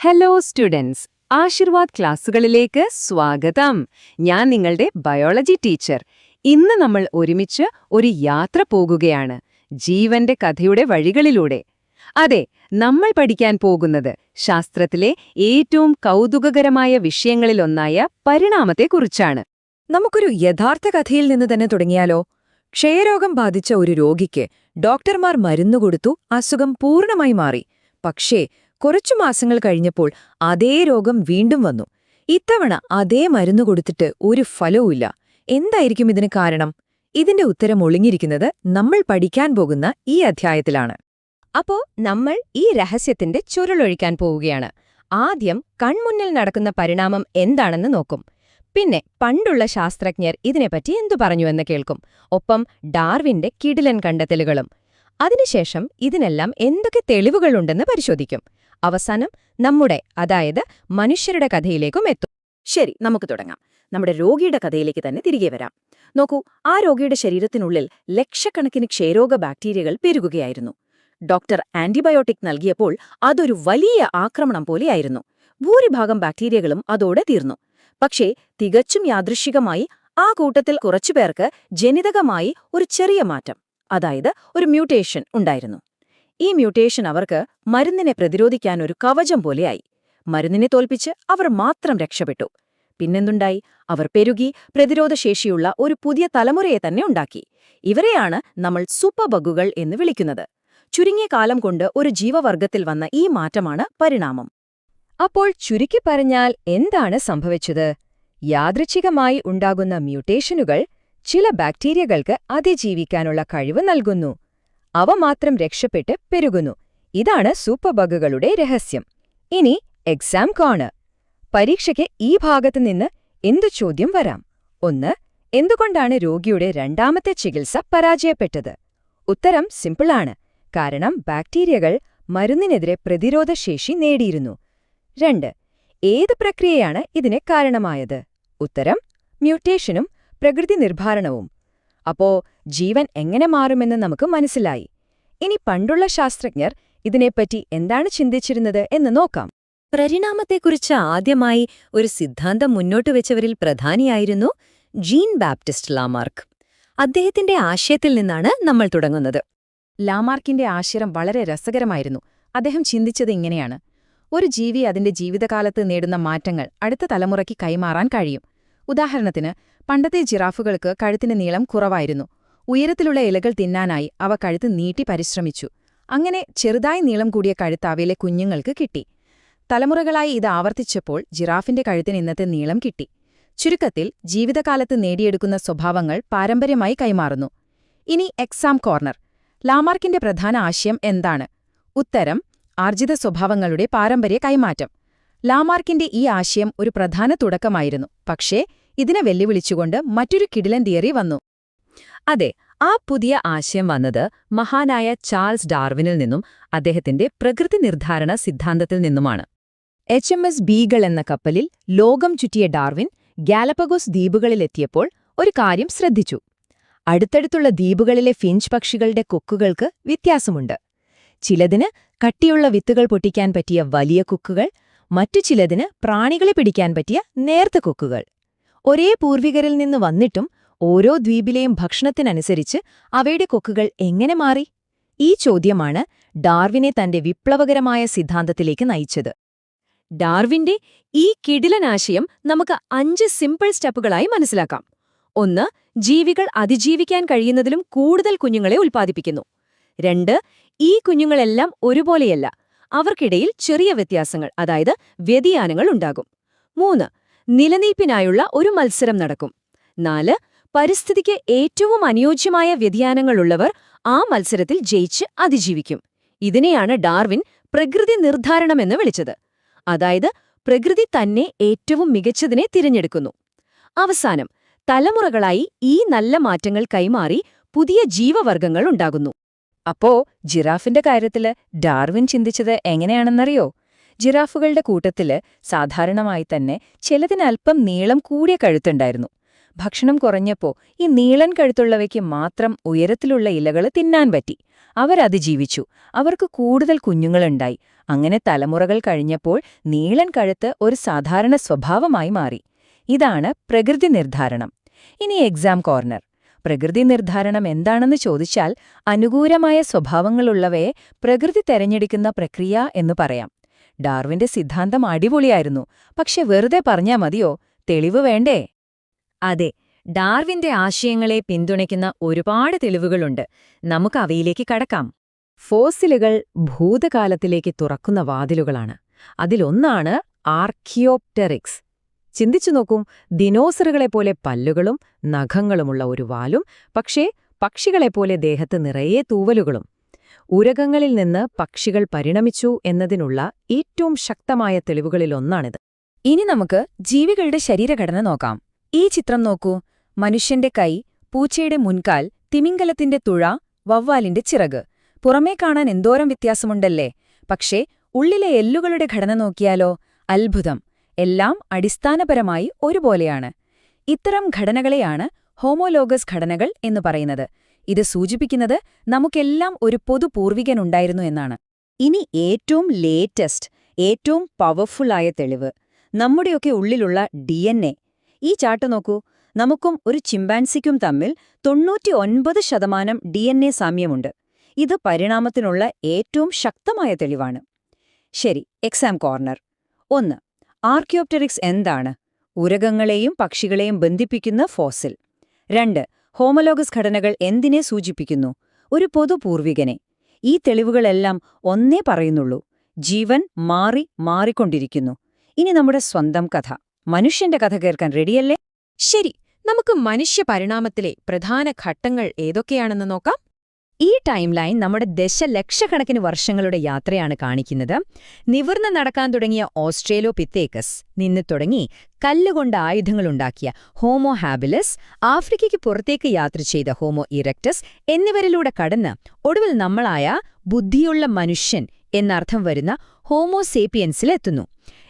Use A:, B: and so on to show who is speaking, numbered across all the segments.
A: Hello students, Aashirvad ക്ലാസ്സുകളിലേക്ക് സ്വാഗതം. ഞാൻ നിങ്ങളുടെ ബയോളജി ടീച്ചർ. ഇന്ന് നമ്മൾ ഒരുമിച്ച് ഒരു യാത്ര പോകുകയാണ്, ജീവന്റെ കഥയുടെ വഴികളിലൂടെ. അതെ, നമ്മൾ പഠിക്കാൻ പോകുന്നത് ശാസ്ത്രത്തിലെ ഏറ്റവും കൗതുകകരമായ വിഷയങ്ങളിലൊന്നായ പരിണാമത്തെക്കുറിച്ചാണ്.
B: നമുക്കൊരു യഥാർത്ഥ കഥയിൽ നിന്ന് തന്നെ തുടങ്ങിയാലോ? ക്ഷയരോഗം ബാധിച്ച ഒരു രോഗിക്ക് ഡോക്ടർമാർ മരുന്നുകൊടുത്തു, അസുഖം പൂർണ്ണമായി മാറി. പക്ഷേ കുറച്ചു മാസങ്ങൾ കഴിഞ്ഞപ്പോൾ അതേ രോഗം വീണ്ടും വന്നു. ഇത്തവണ അതേ മരുന്ന് കൊടുത്തിട്ട് ഒരു ഫലവുമില്ല. എന്തായിരിക്കും ഇതിന് കാരണം? ഇതിന്റെ ഉത്തരം ഒളിഞ്ഞിരിക്കുന്നത് നമ്മൾ പഠിക്കാൻ പോകുന്ന ഈ അധ്യായത്തിലാണ്.
C: അപ്പോ നമ്മൾ ഈ രഹസ്യത്തിന്റെ ചുരുളൊഴിക്കാൻ പോവുകയാണ്. ആദ്യം കൺമുന്നിൽ നടക്കുന്ന പരിണാമം എന്താണെന്ന് നോക്കും. പിന്നെ പണ്ടുള്ള ശാസ്ത്രജ്ഞർ ഇതിനെപ്പറ്റി എന്തു പറഞ്ഞുവെന്ന് കേൾക്കും. ഒപ്പം ഡാർവിന്റെ കിടിലൻ കണ്ടെത്തലുകളും. അതിനുശേഷം ഇതിനെല്ലാം എന്തൊക്കെ തെളിവുകളുണ്ടെന്ന് പരിശോധിക്കും. അവസാനം നമ്മുടെ, അതായത് മനുഷ്യരുടെ കഥയിലേക്കും എത്തും.
B: ശരി, നമുക്ക് തുടങ്ങാം. നമ്മുടെ രോഗിയുടെ കഥയിലേക്ക് തന്നെ തിരികെ വരാം. നോക്കൂ, ആ രോഗിയുടെ ശരീരത്തിനുള്ളിൽ ലക്ഷക്കണക്കിന് ക്ഷയരോഗ ബാക്ടീരിയകൾ പെരുകുകയായിരുന്നു. ഡോക്ടർ ആന്റിബയോട്ടിക് നൽകിയപ്പോൾ അതൊരു വലിയ ആക്രമണം പോലെയായിരുന്നു. ഭൂരിഭാഗം ബാക്ടീരിയകളും അതോടെ തീർന്നു. പക്ഷേ തികച്ചും യാദൃശ്ചികമായി ആ കൂട്ടത്തിൽ കുറച്ചുപേർക്ക് ജനിതകമായി ഒരു ചെറിയ മാറ്റം, അതായത് ഒരു മ്യൂട്ടേഷൻ ഉണ്ടായിരുന്നു. ഈ മ്യൂട്ടേഷൻ അവർക്ക് മരുന്നിനെ പ്രതിരോധിക്കാൻ ഒരു കവചം പോലെയായി. മരുന്നിനെ തോൽപ്പിച്ച് അവർ മാത്രം രക്ഷപ്പെട്ടു. പിന്നെന്തുണ്ടായി? അവർ പെരുകി പ്രതിരോധശേഷിയുള്ള ഒരു പുതിയ തലമുറയെ തന്നെ ഉണ്ടാക്കി. ഇവരെയാണ് നമ്മൾ സൂപ്പർ ബഗുകൾ എന്ന് വിളിക്കുന്നത്. ചുരുങ്ങിയ കാലം കൊണ്ട് ഒരു ജീവവർഗത്തിൽ വന്ന ഈ മാറ്റമാണ് പരിണാമം.
C: അപ്പോൾ ചുരുക്കി പറഞ്ഞാൽ എന്താണ് സംഭവിച്ചത്? യാദൃച്ഛികമായി ഉണ്ടാകുന്ന മ്യൂട്ടേഷനുകൾ ചില ബാക്ടീരിയകൾക്ക് അതിജീവിക്കാനുള്ള കഴിവ് നൽകുന്നു. അവ മാത്രം രക്ഷപ്പെട്ട് പെരുകുന്നു. ഇതാണ് സൂപ്പർ ബഗുകളുടെ രഹസ്യം. ഇനി എക്സാം കോർണർ. പരീക്ഷയ്ക്ക് ഈ ഭാഗത്തു നിന്ന് എന്തു ചോദ്യം വരാം? 1. എന്തുകൊണ്ടാണ് രോഗിയുടെ രണ്ടാമത്തെ ചികിത്സ പരാജയപ്പെട്ടത്? ഉത്തരം സിമ്പിളാണ്. കാരണം ബാക്ടീരിയകൾ മരുന്നിനെതിരെ പ്രതിരോധശേഷി നേടിയിരുന്നു. 2. ഏത് പ്രക്രിയയാണ് ഇതിന് കാരണമായത്? ഉത്തരം മ്യൂട്ടേഷനും പ്രകൃതി നിർഭാരണവും. അപ്പോ ജീവൻ എങ്ങനെ മാറുമെന്ന് നമുക്ക് മനസ്സിലായി. ഇനി പണ്ടുള്ള ശാസ്ത്രജ്ഞർ ഇതിനെപ്പറ്റി എന്താണ് ചിന്തിച്ചിരുന്നത് എന്ന് നോക്കാം.
B: പരിണാമത്തെക്കുറിച്ച് ആദ്യമായി ഒരു സിദ്ധാന്തം മുന്നോട്ടുവെച്ചവരിൽ പ്രധാനിയായിരുന്നു ജീൻ ബാപ്റ്റിസ്റ്റ് ലാമാർക്ക്. അദ്ദേഹത്തിന്റെ ആശയത്തിൽ നിന്നാണ് നമ്മൾ തുടങ്ങുന്നത്.
A: ലാമാർക്കിന്റെ ആശയം വളരെ രസകരമായിരുന്നു. അദ്ദേഹം ചിന്തിച്ചത് ഇങ്ങനെയാണ്: ഒരു ജീവി അതിന്റെ ജീവിതകാലത്ത് നേടുന്ന മാറ്റങ്ങൾ അടുത്ത തലമുറയ്ക്ക് കൈമാറാൻ കഴിയും. ഉദാഹരണത്തിന്, പണ്ടത്തെ ജിറാഫുകൾക്ക് കഴുത്തിന്റെ നീളം കുറവായിരുന്നു. ഉയരത്തിലുള്ള ഇലകൾ തിന്നാനായി അവ കഴുത്ത് നീട്ടി പരിശ്രമിച്ചു. അങ്ങനെ ചെറുതായി നീളം കൂടിയ കഴുത്ത് അവയിലെ കുഞ്ഞുങ്ങൾക്ക് കിട്ടി. തലമുറകളായി ഇത് ആവർത്തിച്ചപ്പോൾ ജിറാഫിന്റെ കഴുത്തിന് ഇന്നത്തെ നീളം കിട്ടി. ചുരുക്കത്തിൽ, ജീവിതകാലത്ത് നേടിയെടുക്കുന്ന സ്വഭാവങ്ങൾ പാരമ്പര്യമായി കൈമാറുന്നു. ഇനി എക്സാം കോർണർ. ലാമാർക്കിന്റെ പ്രധാന ആശയം എന്താണ്? ഉത്തരം ആർജിത സ്വഭാവങ്ങളുടെ പാരമ്പര്യ കൈമാറ്റം. ലാമാർക്കിന്റെ ഈ ആശയം ഒരു പ്രധാന തുടക്കമായിരുന്നു. പക്ഷേ ഇതിനെ വെല്ലുവിളിച്ചുകൊണ്ട് മറ്റൊരു കിടിലൻ തിയറി വന്നു.
B: അതെ, ആ പുതിയ ആശയം വന്നത് മഹാനായ ചാൾസ് ഡാർവിനിൽ നിന്നും അദ്ദേഹത്തിന്റെ പ്രകൃതി നിർദ്ധാരണ സിദ്ധാന്തത്തിൽ നിന്നുമാണ്. HMS ബീഗൾ എന്ന കപ്പലിൽ ലോകം ചുറ്റിയ ഡാർവിൻ ഗാലപ്പഗോസ് ദ്വീപുകളിലെത്തിയപ്പോൾ ഒരു കാര്യം ശ്രദ്ധിച്ചു. അടുത്തടുത്തുള്ള ദ്വീപുകളിലെ ഫിഞ്ച് പക്ഷികളുടെ കൊക്കുകൾക്ക് വ്യത്യാസമുണ്ട്. ചിലതിന് കട്ടിയുള്ള വിത്തുകൾ പൊട്ടിക്കാൻ പറ്റിയ വലിയ കൊക്കുകൾ, മറ്റു ചിലതിന് പ്രാണികളെ പിടിക്കാൻ പറ്റിയ നേർത്ത കൊക്കുകൾ. ഒരേ പൂർവികരിൽ നിന്ന് വന്നിട്ടും ഓരോ ദ്വീപിലെയും ഭക്ഷണത്തിനനുസരിച്ച് അവയുടെ കൊക്കുകൾ എങ്ങനെ മാറി? ഈ ചോദ്യമാണ് ഡാർവിനെ തന്റെ വിപ്ലവകരമായ സിദ്ധാന്തത്തിലേക്ക് നയിച്ചത്.
C: ഡാർവിന്റെ ഈ കിടിലനാശയം നമുക്ക് 5 സിമ്പിൾ സ്റ്റെപ്പുകളായി മനസ്സിലാക്കാം. 1. ജീവികൾ അതിജീവിക്കാൻ കഴിയുന്നതിലും കൂടുതൽ കുഞ്ഞുങ്ങളെ ഉൽപ്പാദിപ്പിക്കുന്നു. 2. ഈ കുഞ്ഞുങ്ങളെല്ലാം ഒരുപോലെയല്ല. അവർക്കിടയിൽ ചെറിയ വ്യത്യാസങ്ങൾ, അതായത് വ്യതിയാനങ്ങൾ ഉണ്ടാകും. 3. നിലനിൽപ്പിനായുള്ള ഒരു മത്സരം നടക്കും. 4. പരിസ്ഥിതിക്ക് ഏറ്റവും അനുയോജ്യമായ വ്യതിയാനങ്ങളുള്ളവർ ആ മത്സരത്തിൽ ജയിച്ച് അതിജീവിക്കും. ഇതിനെയാണ് ഡാർവിൻ പ്രകൃതി നിർദ്ധാരണമെന്ന് വിളിച്ചത്. അതായത് പ്രകൃതി തന്നെ ഏറ്റവും മികച്ചതിനെ തിരഞ്ഞെടുക്കുന്നു. അവസാനം, തലമുറകളായി ഈ നല്ല മാറ്റങ്ങൾ കൈമാറി പുതിയ ജീവവർഗങ്ങൾ ഉണ്ടാകുന്നു.
B: അപ്പോ ജിറാഫിന്റെ കാര്യത്തില് ഡാർവിൻ ചിന്തിച്ചത് എങ്ങനെയാണെന്നറിയോ? ജിറാഫുകളുടെ കൂട്ടത്തില് സാധാരണമായി തന്നെ ചിലതിന് അല്പം നീളം കൂടിയ കഴുത്തുണ്ടായിരുന്നു. ഭക്ഷണം കുറഞ്ഞപ്പോ ഈ നീളൻ കഴുത്തുള്ളവയ്ക്ക് മാത്രം ഉയരത്തിലുള്ള ഇലകൾ തിന്നാൻ പറ്റി. അവരതിജീവിച്ചു. അവർക്ക് കൂടുതൽ കുഞ്ഞുങ്ങളുണ്ടായി. അങ്ങനെ തലമുറകൾ കഴിഞ്ഞപ്പോൾ നീളൻ കഴുത്ത് ഒരു സാധാരണ സ്വഭാവമായി മാറി. ഇതാണ് പ്രകൃതി നിർദ്ധാരണം. ഇനി എക്സാം കോർണർ. പ്രകൃതി നിർദ്ധാരണം എന്താണെന്ന് ചോദിച്ചാൽ അനുകൂലമായ സ്വഭാവങ്ങളുള്ളവയെ പ്രകൃതി തെരഞ്ഞെടുക്കുന്ന പ്രക്രിയ എന്ന് പറയാം. ഡാർവിന്റെ സിദ്ധാന്തം അടിപൊളിയായിരുന്നു. പക്ഷെ വെറുതെ പറഞ്ഞാ മതിയോ? തെളിവ് വേണ്ടേ?
A: അതെ, ഡാർവിന്റെ ആശയങ്ങളെ പിന്തുണയ്ക്കുന്ന ഒരുപാട് തെളിവുകളുണ്ട്. നമുക്ക് അവയിലേക്ക് കടക്കാം. ഫോസിലുകൾ ഭൂതകാലത്തിലേക്ക് തുറക്കുന്ന വാതിലുകളാണ്. അതിലൊന്നാണ് ആർക്കിയോപ്ടെറിക്സ്. ചിന്തിച്ചു നോക്കൂ, ദിനോസറുകളെപ്പോലെ പല്ലുകളും നഖങ്ങളുമുള്ള ഒരു വാലും, പക്ഷേ പക്ഷികളെപ്പോലെ ദേഹത്ത് നിറയെ തൂവലുകളും. ഉരകങ്ങളിൽ നിന്ന് പക്ഷികൾ പരിണമിച്ചു എന്നതിനുള്ള ഏറ്റവും ശക്തമായ തെളിവുകളിലൊന്നാണിത്.
B: ഇനി നമുക്ക് ജീവികളുടെ ശരീരഘടന നോക്കാം. ഈ ചിത്രം നോക്കൂ. മനുഷ്യന്റെ കൈ, പൂച്ചയുടെ മുൻകാൽ, തിമിംഗലത്തിന്റെ തുഴ, വവ്വാലിന്റെ ചിറക്. പുറമേ കാണാൻ എന്തോരം വ്യത്യാസമുണ്ടല്ലേ? പക്ഷേ ഉള്ളിലെ എല്ലുകളുടെ ഘടന നോക്കിയാലോ? അത്ഭുതം! എല്ലാം അടിസ്ഥാനപരമായി ഒരുപോലെയാണ്. ഇത്തരം ഘടനകളെയാണ് ഹോമോലോഗസ് ഘടനകൾ എന്ന് പറയുന്നത്. ഇത് സൂചിപ്പിക്കുന്നത് നമുക്കെല്ലാം ഒരു പൊതു പൂർവികനുണ്ടായിരുന്നു എന്നാണ്.
A: ഇനി ഏറ്റവും ലേറ്റസ്റ്റ്, ഏറ്റവും പവർഫുള്ളായ തെളിവ്, നമ്മുടെയൊക്കെ ഉള്ളിലുള്ള DNA. ഈ ചാർട്ട് നോക്കൂ. നമുക്കും ഒരു ചിമ്പാൻസിക്കും തമ്മിൽ 99% DNA സാമ്യമുണ്ട്. ഇത് പരിണാമത്തിനുള്ള ഏറ്റവും ശക്തമായ തെളിവാണ്. ശരി, എക്സാം കോർണർ. 1. ആർക്കിയോപ്ടെറിക്സ് എന്താണ്? ഉരകങ്ങളെയും പക്ഷികളെയും ബന്ധിപ്പിക്കുന്ന ഫോസിൽ. 2. ഹോമോലോഗസ് ഘടനകൾ എന്തിനെ സൂചിപ്പിക്കുന്നു? ഒരു പൊതുപൂർവികനെ. ഈ തെളിവുകളെല്ലാം ഒന്നേ പറയുന്നുള്ളൂ: ജീവൻ മാറിക്കൊണ്ടിരിക്കുന്നു. ഇനി നമ്മുടെ സ്വന്തം കഥ, മനുഷ്യന്റെ കഥ കേൾക്കാൻ റെഡിയല്ലേ?
C: ശരി, നമുക്ക് മനുഷ്യ പരിണാമത്തിലെ പ്രധാന ഘട്ടങ്ങൾ ഏതൊക്കെയാണെന്ന് നോക്കാം.
A: ഈ ടൈം ലൈൻ നമ്മുടെ ദശലക്ഷക്കണക്കിന് വർഷങ്ങളുടെ യാത്രയാണ് കാണിക്കുന്നത്. നിവർന്ന് നടക്കാൻ തുടങ്ങിയ ഓസ്ട്രേലോപിത്തേക്കസ് നിന്ന് തുടങ്ങി കല്ലുകൊണ്ട് ആയുധങ്ങളുണ്ടാക്കിയ ഹോമോ ഹാബിലസ്, ആഫ്രിക്കയ്ക്ക് പുറത്തേക്ക് യാത്ര ചെയ്ത ഹോമോ ഇറക്ടസ് എന്നിവരിലൂടെ കടന്ന് ഒടുവിൽ നമ്മളായ ബുദ്ധിയുള്ള മനുഷ്യൻ എന്നർത്ഥം വരുന്ന ഹോമോ സേപ്പിയൻസിലെത്തുന്നു.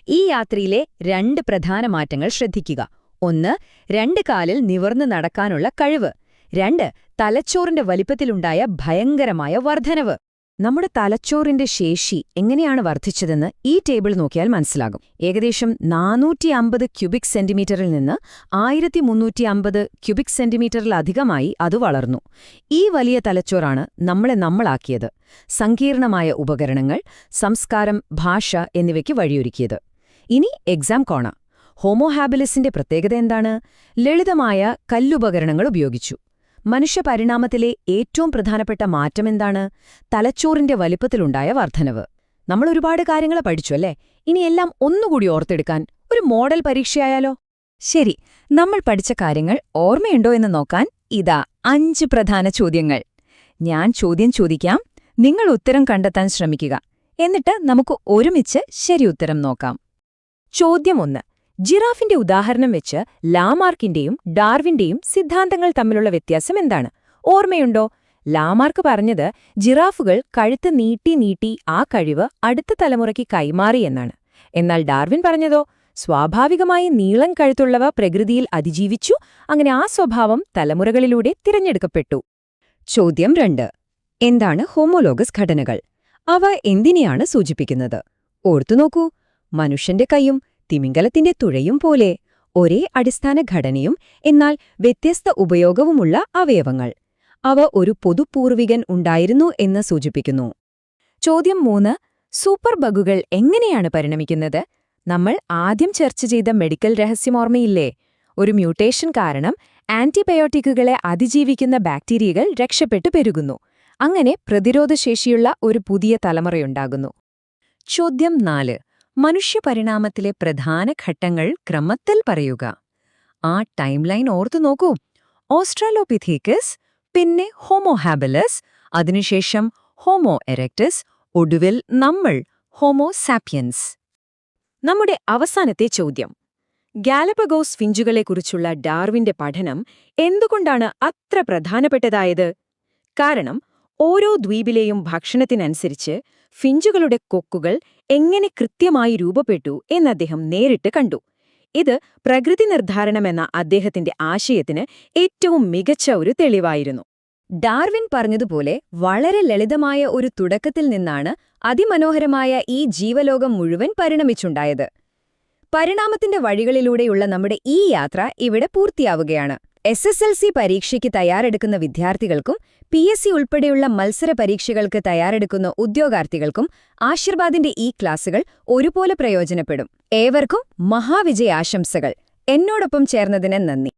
A: ഈ യാത്രയിലെ 2 പ്രധാന മാറ്റങ്ങൾ ശ്രദ്ധിക്കുക. 1. 2 കാലിൽ നിവർന്ന് നടക്കാനുള്ള കഴിവ്. 2. തലച്ചോറിന്റെ വലിപ്പത്തിലുണ്ടായ ഭയങ്കരമായ വർധനവ്. നമ്മുടെ തലച്ചോറിന്റെ ശേഷി എങ്ങനെയാണ് വർദ്ധിച്ചതെന്ന് ഈ ടേബിൾ നോക്കിയാൽ മനസ്സിലാകും. ഏകദേശം 450 ക്യൂബിക് സെന്റിമീറ്ററിൽ നിന്ന് 1350 ക്യൂബിക് സെന്റിമീറ്ററിലധികമായി അത് വളർന്നു. ഈ വലിയ തലച്ചോറാണ് നമ്മളാക്കിയത്. സങ്കീർണമായ ഉപകരണങ്ങൾ, സംസ്കാരം, ഭാഷ എന്നിവയ്ക്ക് വഴിയൊരുക്കിയത്. ഇനി എക്സാം കോണ. ഹോമോ ഹാബിലിസിന്റെ പ്രത്യേകത എന്താണ്? ലളിതമായ കല്ലുപകരണങ്ങൾ ഉപയോഗിച്ചു. മനുഷ്യ പരിണാമത്തിലെ ഏറ്റവും പ്രധാനപ്പെട്ട മാറ്റമെന്താണ്? തലച്ചോറിന്റെ വലിപ്പത്തിലുണ്ടായ വർധനവ്. നമ്മൾ ഒരുപാട് കാര്യങ്ങൾ പഠിച്ചു അല്ലേ? ഇനിയെല്ലാം ഒന്നുകൂടി ഓർത്തെടുക്കാൻ ഒരു മോഡൽ പരീക്ഷയായാലോ? ശരി, നമ്മൾ പഠിച്ച കാര്യങ്ങൾ ഓർമ്മയുണ്ടോ എന്ന് നോക്കാൻ ഇതാ 5 പ്രധാന ചോദ്യങ്ങൾ. ഞാൻ ചോദ്യം ചോദിക്കാം, നിങ്ങൾ ഉത്തരം കണ്ടെത്താൻ ശ്രമിക്കുക. എന്നിട്ട് നമുക്ക് ഒരുമിച്ച് ശരി ഉത്തരം നോക്കാം. ചോദ്യം 1. ജിറാഫിന്റെ ഉദാഹരണം വെച്ച് ലാമാർക്കിന്റെയും ഡാർവിന്റെയും സിദ്ധാന്തങ്ങൾ തമ്മിലുള്ള വ്യത്യാസം എന്താണ്? ഓർമ്മയുണ്ടോ? ലാമാർക്ക് പറഞ്ഞത് ജിറാഫുകൾ കഴുത്ത് നീട്ടി ആ കഴിവ് അടുത്ത തലമുറയ്ക്ക് കൈമാറി എന്നാണ്. എന്നാൽ ഡാർവിൻ പറഞ്ഞതോ, സ്വാഭാവികമായി നീളം കഴുത്തുള്ളവ പ്രകൃതിയിൽ അതിജീവിച്ചു, അങ്ങനെ ആ സ്വഭാവം തലമുറകളിലൂടെ തിരഞ്ഞെടുക്കപ്പെട്ടു. ചോദ്യം 2. എന്താണ് ഹോമോലോഗസ് ഘടനകൾ? അവ എന്തിനെയാണ് സൂചിപ്പിക്കുന്നത്? ഓർത്തുനോക്കൂ. മനുഷ്യന്റെ കൈയും തിമിംഗലത്തിന്റെ തുഴയും പോലെ ഒരേ അടിസ്ഥാന ഘടനയും എന്നാൽ വ്യത്യസ്ത ഉപയോഗവുമുള്ള അവയവങ്ങൾ. അവ ഒരു പൊതുപൂർവികൻ ഉണ്ടായിരുന്നു എന്ന് സൂചിപ്പിക്കുന്നു. ചോദ്യം 3. സൂപ്പർ ബഗുകൾ എങ്ങനെയാണ് പരിണമിക്കുന്നത്? നമ്മൾ ആദ്യം ചർച്ച ചെയ്ത മെഡിക്കൽ രഹസ്യം ഓർമ്മയില്ലേ? ഒരു മ്യൂട്ടേഷൻ കാരണം ആന്റിബയോട്ടിക്കുകളെ അതിജീവിക്കുന്ന ബാക്ടീരിയകൾ രക്ഷപ്പെട്ടു പെരുകുന്നു. അങ്ങനെ പ്രതിരോധശേഷിയുള്ള ഒരു പുതിയ തലമുറയുണ്ടാകുന്നു. ചോദ്യം 4. മനുഷ്യപരിണാമത്തിലെ പ്രധാന ഘട്ടങ്ങൾ ക്രമത്തിൽ പറയുക. ആ ടൈം ലൈൻ ഓർത്തു നോക്കൂ. ഓസ്ട്രാലോപിഥേക്കസ്, പിന്നെ ഹോമോ ഹാബിലസ്, അതിനുശേഷം ഹോമോ എറക്ടസ്, ഒടുവിൽ നമ്മൾ ഹോമോ സാപ്പിയൻസ്. നമ്മുടെ അവസാനത്തെ ചോദ്യം. ഗാലപ്പഗോസ് ഫിഞ്ചുകളെക്കുറിച്ചുള്ള ഡാർവിന്റെ പഠനം എന്തുകൊണ്ടാണ് അത്ര പ്രധാനപ്പെട്ടതായത്? കാരണം ഓരോ ദ്വീപിലെയും ഭക്ഷണത്തിനനുസരിച്ച് ഫിഞ്ചുകളുടെ കൊക്കുകൾ എങ്ങനെ കൃത്യമായി രൂപപ്പെട്ടു എന്നദ്ദേഹം നേരിട്ട് കണ്ടു.
B: ഇത് പ്രകൃതി നിർദ്ധാരണമെന്ന അദ്ദേഹത്തിന്റെ ആശയത്തിന് ഏറ്റവും മികച്ച ഒരു തെളിവായിരുന്നു.
C: ഡാർവിൻ പറഞ്ഞതുപോലെ വളരെ ലളിതമായ ഒരു തുടക്കത്തിൽ നിന്നാണ് അതിമനോഹരമായ ഈ ജീവലോകം മുഴുവൻ പരിണമിച്ചുണ്ടായത്. പരിണാമത്തിന്റെ വഴികളിലൂടെയുള്ള നമ്മുടെ ഈ യാത്ര ഇവിടെ പൂർത്തിയാവുകയാണ്. SSLC പരീക്ഷയ്ക്ക് തയ്യാറെടുക്കുന്ന വിദ്യാർത്ഥികൾക്കും PSC ഉൾപ്പെടെയുള്ള മത്സര പരീക്ഷകൾക്ക് തയ്യാറെടുക്കുന്ന ഉദ്യോഗാർത്ഥികൾക്കും ആശീർവാദിന്റെ ഈ ക്ലാസുകൾ ഒരുപോലെ പ്രയോജനപ്പെടും. ഏവർക്കും മഹാവിജയാശംസകൾ. എന്നോടൊപ്പം ചേർന്നതിന് നന്ദി.